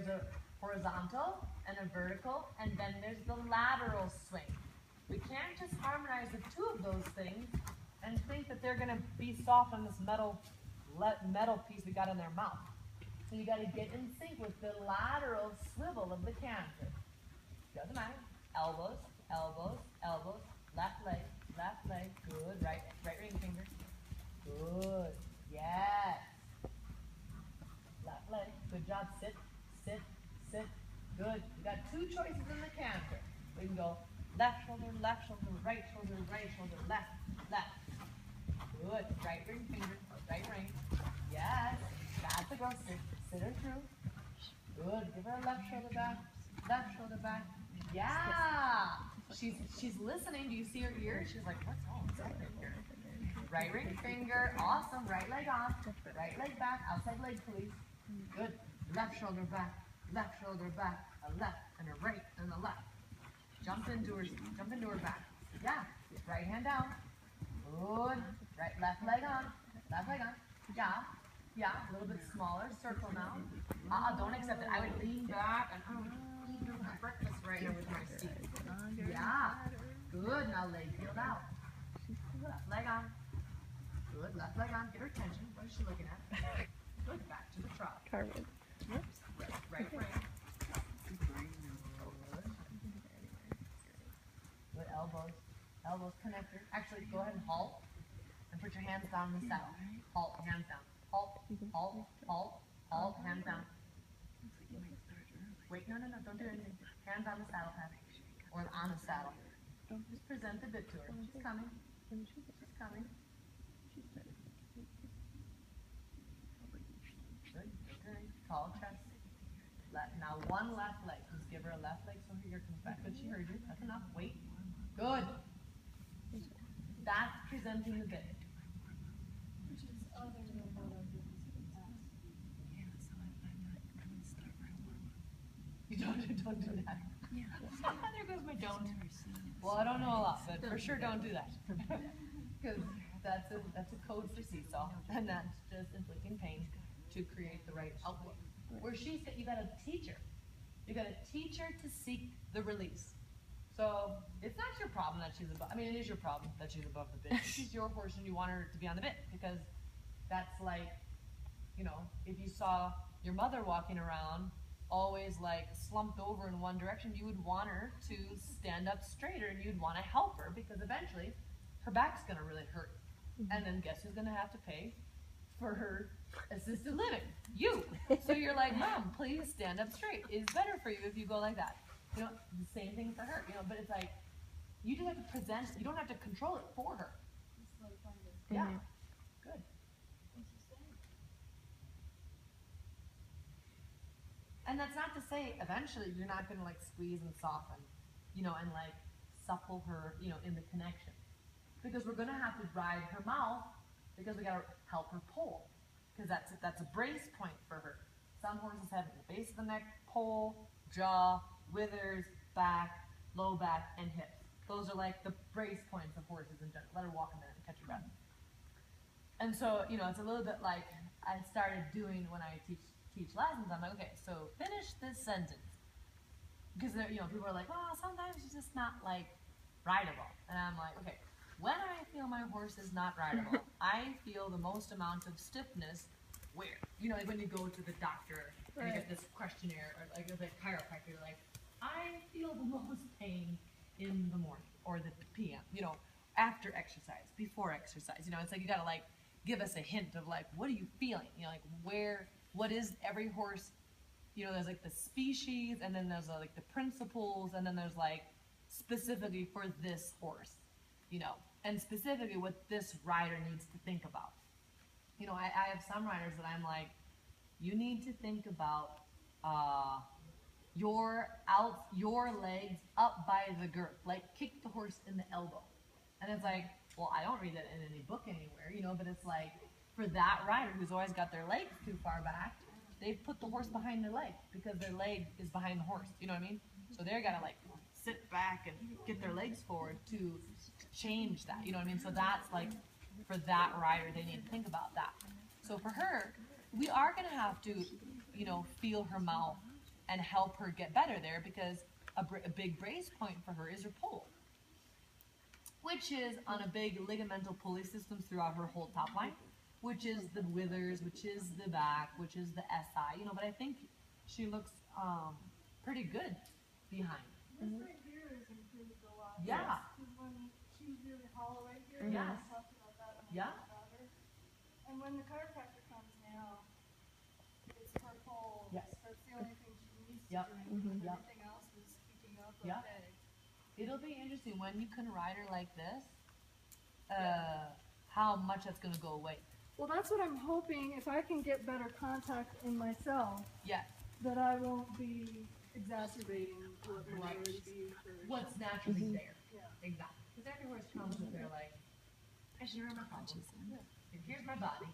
there's a horizontal and a vertical, and then there's the lateral swing. We can't just harmonize the two of those things and think that they're going to be soft on this metal piece we got in their mouth. So you got to get in sync with the lateral swivel of the canter. Doesn't matter. Elbows, elbows, elbows. Left leg, good. Right ring finger. Good. Yes. Left leg. Good job. Sit, sit, sit. Good. You got two choices in the canter. We can go left shoulder, right shoulder, left, left. Good. Right ring finger, right ring. Yes. That's a girl. Sit her through. Good. Give her a left shoulder back. Yeah. She's listening. Do you see her ears? She's like, what's all right here? Right ring finger. Awesome. Right leg on. Right leg back. Outside leg, please. Good. Left shoulder back. A left and a right and a left. Jump into her back. Yeah. Right hand down. Good. Right, left leg on. Yeah. Yeah. A little bit smaller. Circle now. Don't accept it. I would lean back and eat breakfast right here with my seat. Yeah. Good. Now leg heeled out. Left leg on. Good. Left leg on. Get her attention. What is she looking at? Good. Back to the trot. Carmen. Whoops. Right ring. Good. Elbows connector. Actually, go ahead and halt and put your hands down in the saddle. Halt, hands down. Halt, hands down. Wait, no, don't do anything. Hands on the saddle pad. Or on the saddle. Just present the bit to her. She's coming. Good. Tall chest. Now one left leg. Just give her a left leg so her ear comes back. Good, she heard you. That's enough. Wait. Good. That's presenting the bit. You don't do that. There goes my don't. Well, I don't know a lot, but for sure don't do that. Because that's a code for seesaw, and that's just inflicting pain to create the right output. Where you got to teach her. You got to teach her to seek the release. So it's not your problem that she's above. I mean, it is your problem that she's above the bit. She's your horse, and you want her to be on the bit because that's like, if you saw your mother walking around always like slumped over in one direction, you would want her to stand up straighter, and you'd want to help her because eventually her back's going to really hurt. And then guess who's going to have to pay for her assisted living? You. So you're like, Mom, please stand up straight. It's better for you if you go like that. The same thing for her, but it's like, you just have to present, you don't have to control it for her. Yeah. Good. And that's not to say eventually you're not going to like squeeze and soften, and like supple her, in the connection. Because we're going to have to ride her mouth because we got to help her pull. Because that's a brace point for her. Some horses have the base of the neck, pole, jaw, withers, back, low back, and hips. Those are like the brace points of horses in general. Let her walk a minute and catch your breath. And so, it's a little bit like I started doing when I teach lessons. I'm like, okay, so finish this sentence. Because, people are like, well, sometimes it's just not like rideable. And I'm like, okay, when I feel my horse is not rideable, I feel the most amount of stiffness where? Like when you go to the doctor and you get this questionnaire, or like with a chiropractor, you're like, I feel the most pain in the morning or the PM, after exercise, before exercise. It's like you gotta like give us a hint of like, what are you feeling? What is every horse, there's like the species, and then there's like the principles, and then there's like specifically for this horse, and specifically what this rider needs to think about. I have some riders that I'm like, you need to think about your legs up by the girth, like kick the horse in the elbow. And it's like, well, I don't read that in any book anywhere, but it's like, for that rider who's always got their legs too far back, they put the horse behind their leg because their leg is behind the horse, you know what I mean? So they're gotta like sit back and get their legs forward to change that, you know what I mean? So that's like, for that rider, they need to think about that. So for her, we are gonna have to, feel her mouth and help her get better there, because a big brace point for her is her pole, which is on a big ligamental pulley system throughout her whole top line, which is the withers, which is the back, which is the SI, you know, but I think she looks pretty good behind. This right here is improved a lot. Yeah. Because when she was really hollow right here, Yes. I talked about that when Yeah. I talked about her. And when the chiropractor comes now, it's her pole. Yes. That's the only thing she needs to Yep. do. Yep. Everything else is keeping up Yep. okay. It'll be interesting when you can ride her like this, how much that's going to go away. Well, that's what I'm hoping. If I can get better contact in myself, Yes. that I won't be exacerbating what might Right. already be for What's naturally there. Yeah. Exactly. Because everywhere comes with their like, I should remember problems. And here's my body.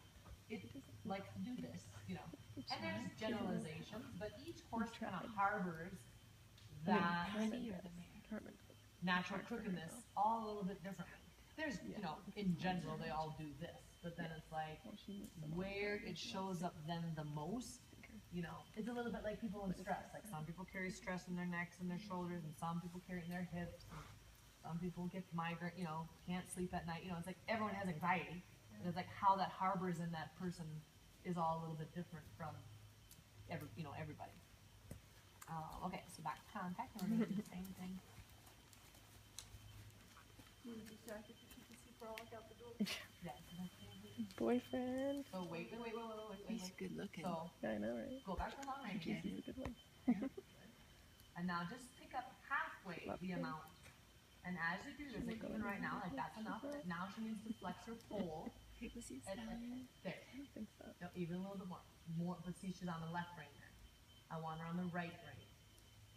It likes to do this, you know. And there's generalizations, but each horse kind of harbors that Carmen. natural crookedness all a little bit differently. There's, you know, in general, they all do this, but then it's like where it shows up then the most, you know, it's a little bit like people in stress. Like some people carry stress in their necks and their shoulders, and some people carry it in their hips, and some people get migraine, you know, can't sleep at night. You know, it's like everyone has anxiety, and it's like how that harbors in that person is all a little bit different from everybody. Okay, so back to contact, and we're gonna do the same thing. You were distracted because you can see Frolic out the door. Yeah, so that's it. Boyfriend. So wait. He's good looking. So I know, right? go back to long range He's again, a good one. and now just pick up halfway the amount. And as you do this, like even right now, like that's enough. Now she needs to flex her pole. Hey, was he And, smiling? there, I don't think so. no, even a little bit more. More, but see, she's on the left rein there. I want her on the right rein.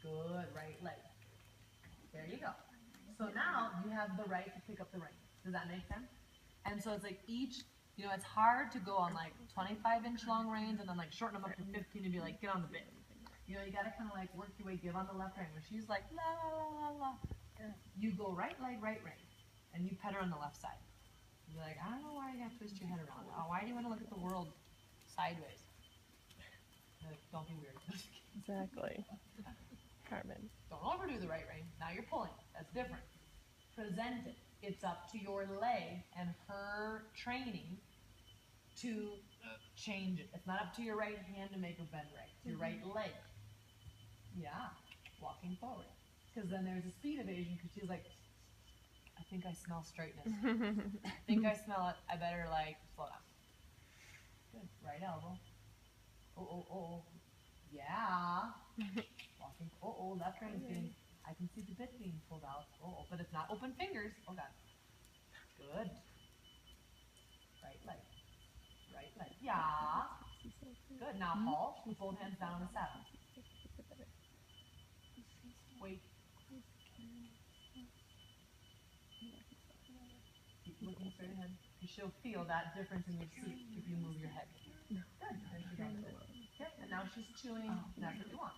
Good, right leg. There you go. So now you have the right to pick up the rein. Does that make sense? And so it's like each, you know, it's hard to go on like 25-inch long reins and then like shorten them up to 15 and be like, get on the bit. You know, you gotta kind of like work your way, give on the left rein. When she's like, la la la la, you go right leg, right rein, and you pet her on the left side. You're like, I don't know why you gotta twist your head around. Why do you want to look at the world sideways? Like, don't be weird. Exactly. Carmen. Don't overdo the right rein. Now you're pulling. That's different. Present it. It's up to your leg and her training to change it. It's not up to your right hand to make her bend right. It's your right leg. Yeah. Walking forward. Because then there's a speed evasion because she's like, I think I smell straightness. I think I smell it. I better like slow down. Good. Right elbow. Oh. Yeah. Walking. Left rein is being, I can see the bit being pulled out. But it's not open fingers. Oh God. Good. Right leg. Right leg. Yeah. Good. Now halt with both hands down on the saddle. Wait. Keep looking straight ahead. You she'll feel that difference in your seat if you move your head. Good. Then she does it. Yep. And now she's chewing. That's what you want.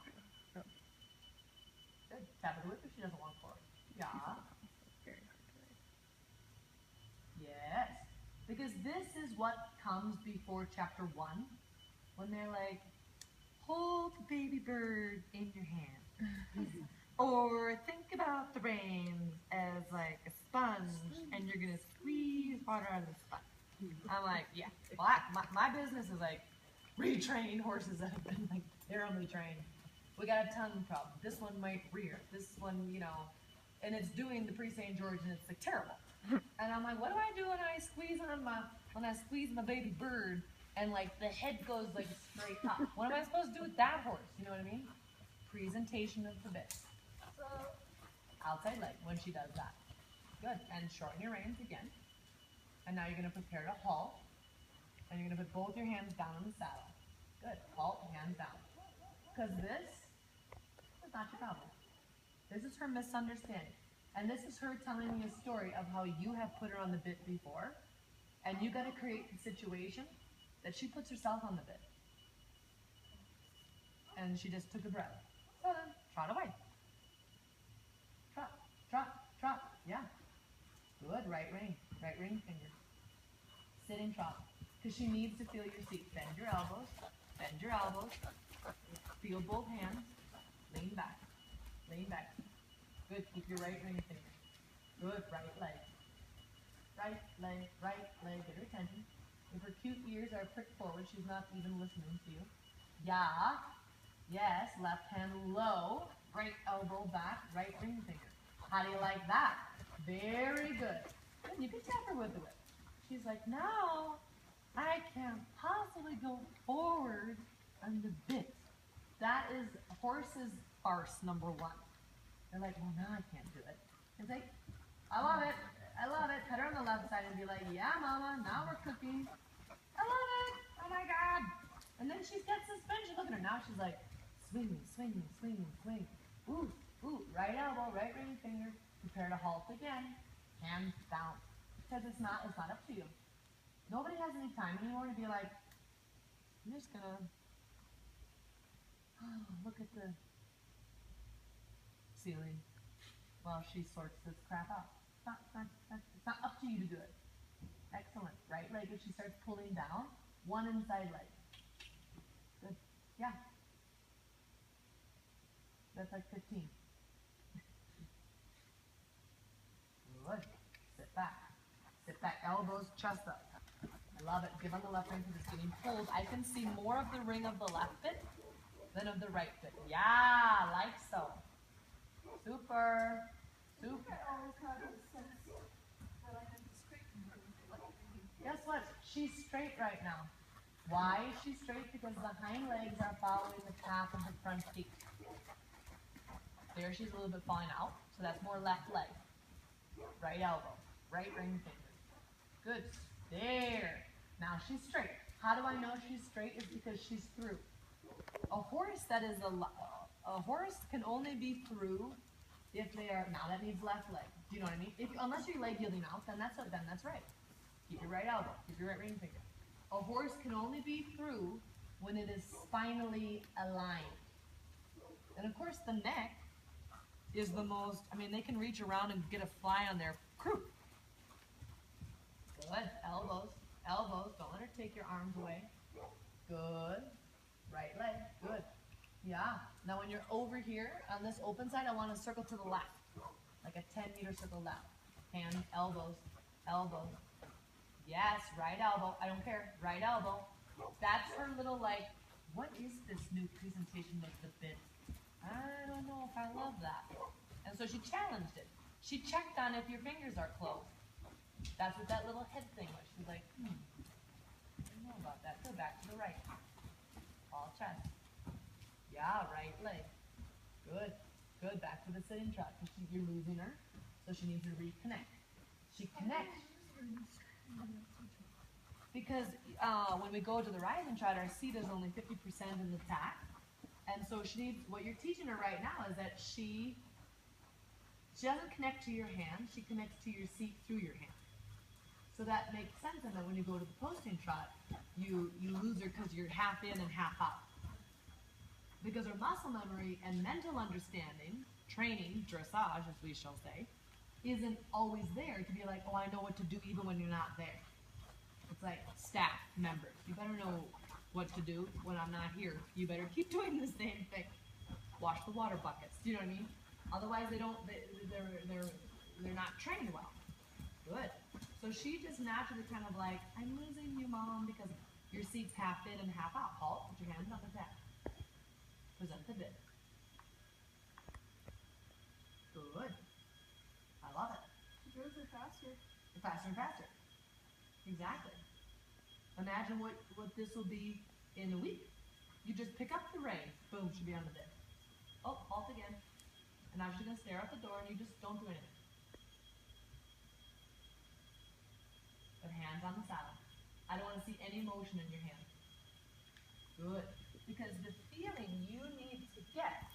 Good. Tap it with if she doesn't want forward. Yeah. Yes. Because this is what comes before chapter 1. When they're like, hold the baby bird in your hand. Or think about the reins as like a sponge and you're going to squeeze water out of the sponge. I'm like, yeah. Well, my business is like retraining horses that have been like terribly trained. We got a tongue problem. This one might rear. This one, you know, and it's doing the pre-St. George and it's like terrible. And I'm like, what do I do when I squeeze my baby bird and like the head goes like straight up? What am I supposed to do with that horse? You know what I mean? Presentation of the bit. So, Outside leg when she does that. Good. And shorten your reins again. And now you're going to prepare to halt. And you're going to put both your hands down on the saddle. Good. Halt, hands down. Because this is not your problem. This is her misunderstanding. And this is her telling me a story of how you have put her on the bit before. And you got to create the situation that she puts herself on the bit. And she just took a breath. So then, trot away. Trot, trot, trot. Yeah. Good. Right rein finger. Sit and trot. Because she needs to feel your seat. Bend your elbows. Bend your elbows. Feel both hands. Lean back. Lean back. Good. Keep your right ring finger. Good. Right leg. Right leg. Right leg. Get her attention. If her cute ears are pricked forward, she's not even listening to you. Yeah. Yes. Left hand low. Right elbow back. Right ring finger. How do you like that? Very good. Good. You can tap her with the whip. She's like, no, I can't possibly go forward on the bit. That is horse's farce number one. They're like, well, now I can't do it. It's like, I love it. I love it. Put her on the left side and be like, yeah, mama, now we're cooking. I love it. Oh my God. And then she's got suspension. Look at her. Now she's like, swinging, swinging, swinging, swinging. Ooh, ooh, right elbow, right ring finger. Prepare to halt again. Hands down. Because it's not up to you. Nobody has any time anymore to be like, I'm just gonna look at the ceiling while she sorts this crap out. It's not up to you to do it. Excellent. Right leg, if she starts pulling down, one inside leg. Good. Yeah. That's like 15. Good. Sit back. Sit back. Elbows, chest up. I love it. Give on the left ring because it's getting pulled. I can see more of the ring of the left bit than of the right bit. Yeah, like so. Super. Super. I always have this sense that I need to straighten her. Guess what? She's straight right now. Why is she straight? Because the hind legs are following the calf of the front feet. There she's a little bit falling out, so that's more left leg. Right elbow. Right ring finger. Good. There. Now she's straight. How do I know she's straight? It's because she's through. A horse that is a horse can only be through if they are, now that needs left leg. Do you know what I mean? Unless you're leg yielding out, then that's right. Keep your right elbow. Keep your right ring finger. A horse can only be through when it is spinally aligned. And of course the neck is the most, I mean, they can reach around and get a fly on their croup. Good. Elbows. Elbows. Don't let her take your arms away. Good. Right leg. Good. Yeah. Now when you're over here on this open side, I want to circle to the left. Like a 10-meter circle left. Hands, elbows, elbows. Yes, right elbow. I don't care. Right elbow. That's her little like, what is this new presentation of the bit? I don't know if I love that. And so she challenged it. She checked on if your fingers are closed. That's what that little head thing was. She's like, I don't know about that. Go back to the right. All chest. Yeah, right leg. Good. Good. Back to the sitting trot. You're losing her, so she needs to reconnect. She connects. Because when we go to the rising trot, our seat is only 50% in the tack. And so she needs, what you're teaching her right now is that she doesn't connect to your hand, she connects to your seat through your hand. So that makes sense, and then when you go to the posting trot, you lose her because you're half in and half out. Because her muscle memory and mental understanding, training, dressage, as we shall say, isn't always there to be like, oh, I know what to do even when you're not there. It's like staff members. You better know what to do when I'm not here. You better keep doing the same thing. Wash the water buckets. Do you know what I mean? Otherwise, they're not trained well. Good. So she just naturally kind of like, I'm losing you, Mom, because your seat's half in and half out. Halt. Put your hands on the tap. Present the bit. Good. I love it. She goes there faster. Faster and faster. Exactly. Imagine what this will be in a week. You just pick up the reins. Boom, she'll be on the bit. Oh, halt again. And now she's going to stare out the door and you just don't do anything. Put hands on the saddle. I don't want to see any motion in your hand. Good. Because the feeling you need to get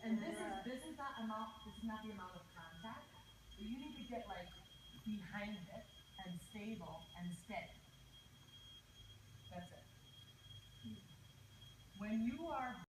and this is not the amount of contact. So you need to get like behind it and stable and steady. That's it. When you are